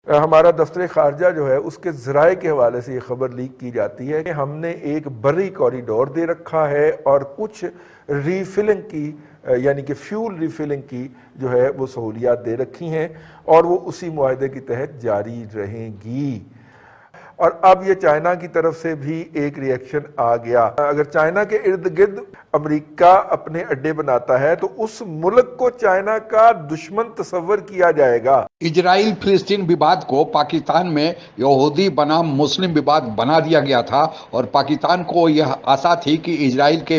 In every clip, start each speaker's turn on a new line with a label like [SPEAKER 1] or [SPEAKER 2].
[SPEAKER 1] ہمارا دفتر خارجہ جو ہے اس کے ذرائع کے حوالے سے یہ خبر لیک کی جاتی ہے کہ ہم نے ایک بری کوریڈور دے رکھا ہے اور کچھ ریفلنگ کی یعنی کہ فیول ریفلنگ کی جو ہے وہ سہولیات دے رکھی ہیں اور وہ اسی معاہدے کے تحت جاری رہیں گی۔ اور اب یہ چائنا کی طرف سے بھی ایک ریئیکشن آ گیا۔ اگر چائنا کے ارد گرد امریکہ اپنے اڈے بناتا ہے تو اس ملک کو چائنا کا دشمن تصور کیا جائے گا۔
[SPEAKER 2] اسرائیل فلسطین وواد کو پاکستان میں یہودی بنام مسلم وواد بنا دیا گیا تھا اور پاکستان کو یہ آشا تھی کہ اسرائیل کے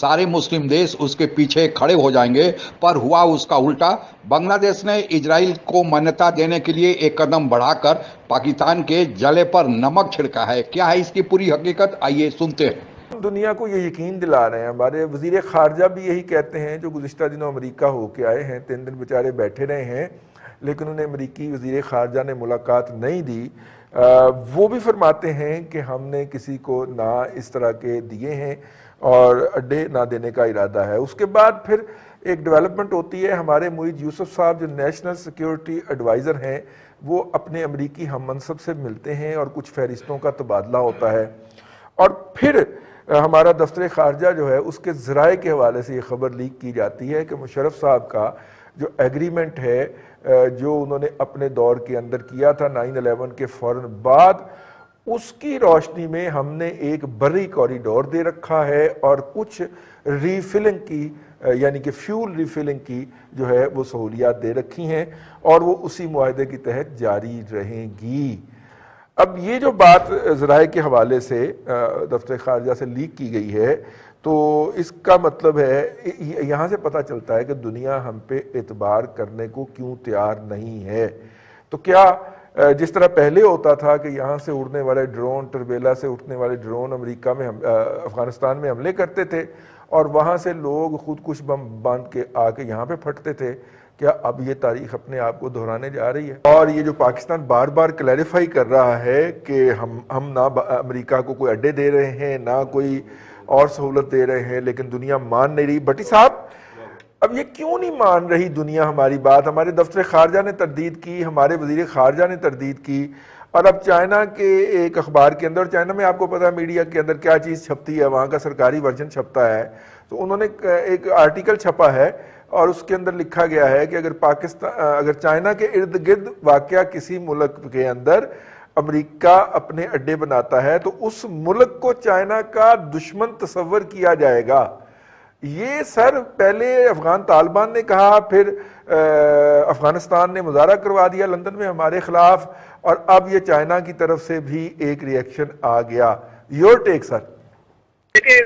[SPEAKER 2] سارے مسلم دیش اس کے پیچھے کھڑے ہو جائیں گے، پر ہوا اس کا الٹا۔ بنگلہ دیش نے اسرائیل کو مانیتا دینے کے لیے ایک قدم بڑھا کر پاکستان کے جلے پر نمک چھڑکا ہے۔ کیا ہے اس کی پوری حقیقت، آئیے سنتے ہیں۔
[SPEAKER 1] دنیا کو یہ یقین دلا رہے ہیں، ہمارے وزیر خارجہ بھی یہی کہتے ہیں جو گزشتہ دنوں امریکہ ہو کے آئے ہیں، 3 دن بیچارے بیٹھے رہے ہیں لیکن انہیں امریکی وزیر خارجہ نے ملاقات نہیں دی۔ وہ بھی فرماتے ہیں کہ ہم نے کسی کو نہ اس طرح کے دیے ہیں اور اڈے نہ دینے کا ارادہ ہے۔ اس کے بعد پھر ایک ڈیولپمنٹ ہوتی ہے، ہمارے معید یوسف صاحب جو نیشنل سیکیورٹی ایڈوائزر ہیں وہ اپنے امریکی ہم منصب سے ملتے ہیں اور کچھ فہرستوں کا تبادلہ ہوتا ہے، اور پھر ہمارا دفتر خارجہ جو ہے اس کے ذرائع کے حوالے سے یہ خبر لیک کی جاتی ہے کہ مشرف صاحب کا جو ایگریمنٹ ہے جو انہوں نے اپنے دور کے اندر کیا تھا 9/11 کے فوراً بعد، اس کی روشنی میں ہم نے ایک بری کوریڈور دے رکھا ہے اور کچھ ریفلنگ کی یعنی کہ فیول ریفلنگ کی جو ہے وہ سہولیات دے رکھی ہیں اور وہ اسی معاہدے کے تحت جاری رہیں گی۔ اب یہ جو بات ذرائع کے حوالے سے دفتر خارجہ سے لیک کی گئی ہے تو اس کا مطلب ہے یہاں سے پتہ چلتا ہے کہ دنیا ہم پہ اعتبار کرنے کو کیوں تیار نہیں ہے۔ تو کیا جس طرح پہلے ہوتا تھا کہ یہاں سے اڑنے والے ڈرون، ٹربیلا سے اٹھنے والے ڈرون امریکہ میں افغانستان میں حملے کرتے تھے اور وہاں سے لوگ خودکش بم باندھ کے آ کے یہاں پہ پھٹتے تھے، کیا اب یہ تاریخ اپنے آپ کو دہرانے جا رہی ہے؟ اور یہ جو پاکستان بار بار کلیریفائی کر رہا ہے کہ ہم نہ امریکہ کو کوئی اڈے دے رہے ہیں نہ کوئی اور سہولت دے رہے ہیں، لیکن دنیا مان نہیں رہی۔ بھٹی صاحب، اب یہ کیوں نہیں مان رہی دنیا ہماری بات؟ ہمارے دفتر خارجہ نے تردید کی، ہمارے وزیر خارجہ نے تردید کی، اور اب چائنا کے ایک اخبار کے اندر، چائنا میں آپ کو پتا ہے میڈیا کے اندر کیا چیز چھپتی ہے، وہاں کا سرکاری ورژن چھپتا ہے، تو انہوں نے ایک آرٹیکل چھپا ہے اور اس کے اندر لکھا گیا ہے کہ اگر چائنا کے ارد گرد واقع کسی ملک کے اندر امریکہ اپنے اڈے بناتا ہے تو اس ملک کو چائنا کا دشمن تصور کیا جائے گا۔ یہ سر پہلے افغان طالبان نے کہا، پھر افغانستان نے مظاہرہ کروا دیا لندن میں ہمارے خلاف، اور اب یہ چائنا کی طرف سے بھی ایک ریئیکشن آ گیا۔ یور ٹیک سر۔
[SPEAKER 3] دیکھیں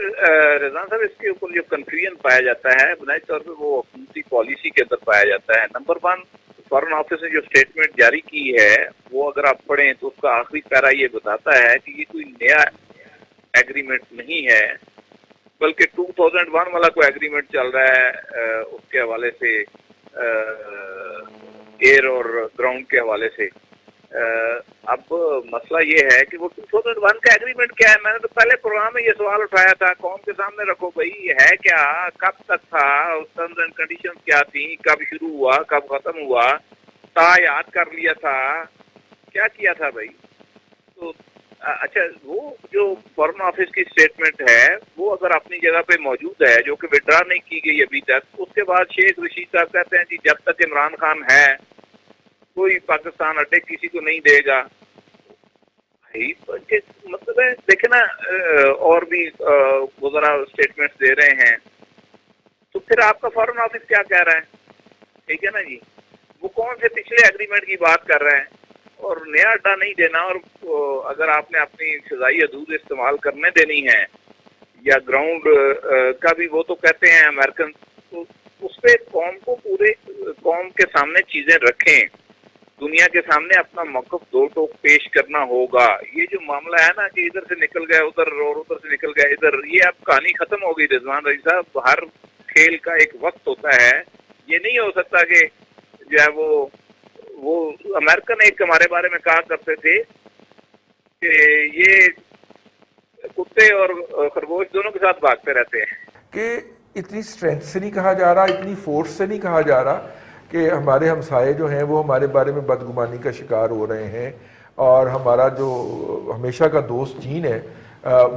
[SPEAKER 3] رضوان صاحب، اس کے اوپر جو کنفیوژن پایا جاتا ہے بنیادی طور پہ وہ حکومتی پالیسی کے اندر پایا جاتا ہے۔ نمبر 1، فارن آفس نے جو سٹیٹمنٹ جاری کی ہے وہ اگر آپ پڑھیں تو اس کا آخری پیرا یہ بتاتا ہے کہ یہ کوئی نیا ایگریمنٹ نہیں ہے، بلکہ 2001 والا کوئی ایگریمنٹ چل رہا ہے اس کے حوالے سے، ایئر اور گراؤنڈ کے حوالے سے۔ اب مسئلہ یہ ہے کہ وہ 2001 کا ایگریمنٹ کیا ہے؟ میں نے تو پہلے پروگرام میں یہ سوال اٹھایا تھا، قوم کے سامنے رکھو بھائی، ہے کیا، کب تک تھا، ٹرمز اینڈ کنڈیشنز کیا تھیں، کب شروع ہوا، کب ختم ہوا، تا یاد کر لیا تھا، کیا کیا تھا بھائی؟ تو اچھا، وہ جو فارن آفس کی سٹیٹمنٹ ہے وہ اگر اپنی جگہ پہ موجود ہے، جو کہ وڈرا نہیں کی گئی ابھی تک، اس کے بعد شیخ رشید صاحب کہتے ہیں جی جب تک عمران خان ہے کوئی پاکستان اڈے کسی کو نہیں دے گا۔ مطلب ہے دیکھیں نا، اور بھی وزراء اسٹیٹمنٹس دے رہے ہیں، تو پھر آپ کا فارن آفس کیا کہہ رہا ہے؟ ٹھیک ہے نا جی، وہ کون سے پچھلے ایگریمنٹ کی بات کر رہے ہیں؟ اور نیا اڈا نہیں دینا، اور اگر آپ نے اپنی فضائی حدود استعمال کرنے دینی ہے یا گراؤنڈ کا بھی، وہ تو کہتے ہیں امریکن، تو اس پہ قوم کو پورے قوم کے سامنے چیزیں رکھیں، دنیا کے سامنے اپنا موقف دو ٹوک پیش کرنا ہوگا۔ یہ جو معاملہ ہے نا کہ ادھر سے نکل گئے ادھر اور ادھر سے نکل گئے ادھر، یہ اب کہانی ختم ہو گئی رضوان رضی صاحب۔ ہر کھیل کا ایک وقت ہوتا ہے، یہ نہیں ہو سکتا کہ جو ہے وہ امریکن ایک ہمارے بارے میں کہا کرتے تھے کہ یہ کتے اور خرگوش دونوں کے ساتھ بھاگتے رہتے ہیں،
[SPEAKER 1] کہ اتنی اسٹرینتھ سے نہیں کہا جا رہا، اتنی فورس سے نہیں کہا جا رہا، کہ ہمارے ہمسائے جو ہیں وہ ہمارے بارے میں بدگمانی کا شکار ہو رہے ہیں، اور ہمارا جو ہمیشہ کا دوست چین ہے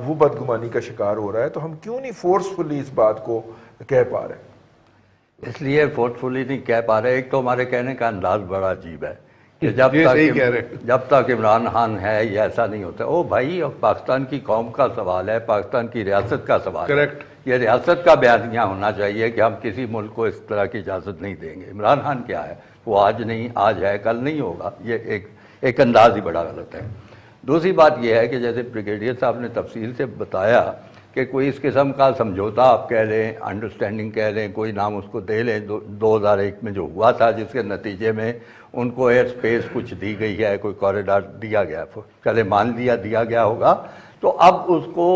[SPEAKER 1] وہ بدگمانی کا شکار ہو رہا ہے، تو ہم کیوں نہیں فورسفلی اس بات کو کہہ پا رہے ہیں؟
[SPEAKER 4] اس لیے فورسفلی نہیں کہہ پا رہے، ایک تو ہمارے کہنے کا انداز بڑا عجیب ہے کہ جب تک عمران خان ہے یہ ایسا نہیں ہوتا۔ او بھائی، پاکستان کی قوم کا سوال ہے، پاکستان کی ریاست کا سوال ہے، یہ ریاست کا بیانیہ ہونا چاہیے کہ ہم کسی ملک کو اس طرح کی اجازت نہیں دیں گے۔ عمران خان کیا ہے، وہ آج نہیں، آج ہے کل نہیں ہوگا، یہ ایک انداز ہی بڑا غلط ہے۔ دوسری بات یہ ہے کہ جیسے بریگیڈیئر صاحب نے تفصیل سے بتایا کہ کوئی اس قسم کا سمجھوتا آپ کہہ لیں، انڈرسٹینڈنگ کہہ لیں، کوئی نام اس کو دے لیں، 2001 میں جو ہوا تھا جس کے نتیجے میں ان کو ایئر سپیس کچھ دی گئی ہے، کوئی کوریڈور دیا گیا، چلے مان لیا دیا گیا ہوگا، تو اب اس کو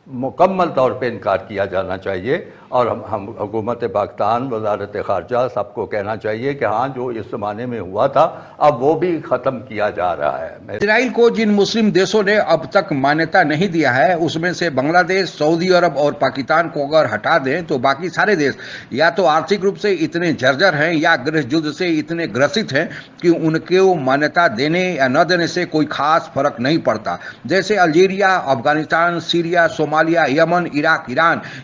[SPEAKER 4] مکمل طور پہ انکار کیا جانا چاہیے، اور ہم حکومت پاکستان، وزارت خارجہ سب کو کہنا چاہیے کہ ہاں جو اس زمانے میں ہوا تھا اب وہ بھی ختم کیا جا رہا ہے۔
[SPEAKER 2] اسرائیل کو جن مسلم دیشوں نے اب تک مانیتا نہیں دیا ہے اس میں سے بنگلہ دیش، سعودی عرب اور پاکستان کو اگر ہٹا دیں تو باقی سارے دیش یا تو آرتھک روپ سے اتنے جرجر ہیں یا گرہ یدھ سے اتنے گرست ہیں کہ ان کو مانیتا دینے یا نہ دینے سے کوئی خاص فرق نہیں پڑتا، جیسے الجیریا، افغانستان، سیریا، صومالیہ، یمن، عراق، ایران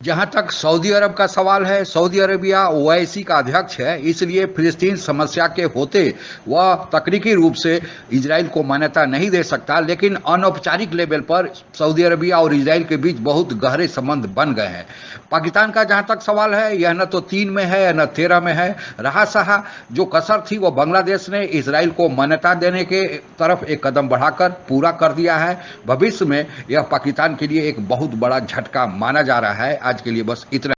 [SPEAKER 2] جہاں تک سعودی عرب کا سوال ہے، سعودی عربیہ OIC کا ادھیکش ہے، اس لیے فلسطین سمسیا کے ہوتے وہ تکنیکی روپ سے اسرائیل کو مانیتا نہیں دے سکتا، لیکن انوپچارک لیول پر سعودی عربیہ اور اسرائیل کے بیچ بہت گہرے سبندھ بن گئے ہیں۔ پاکستان کا جہاں تک سوال ہے، یہ نہ تو 3 میں ہے نہ 13 میں ہے، رہا سہا جو کسر تھی وہ بنگلہ دیش نے اسرائیل کو مانیتا دینے کے طرف ایک قدم بڑھا کر پورا کر دیا ہے۔ بھوشیہ میں یہ پاکستان کے لیے ایک بہت بڑا جھٹکا مانا جا رہا ہے۔ آج کے لیے بس اتنا۔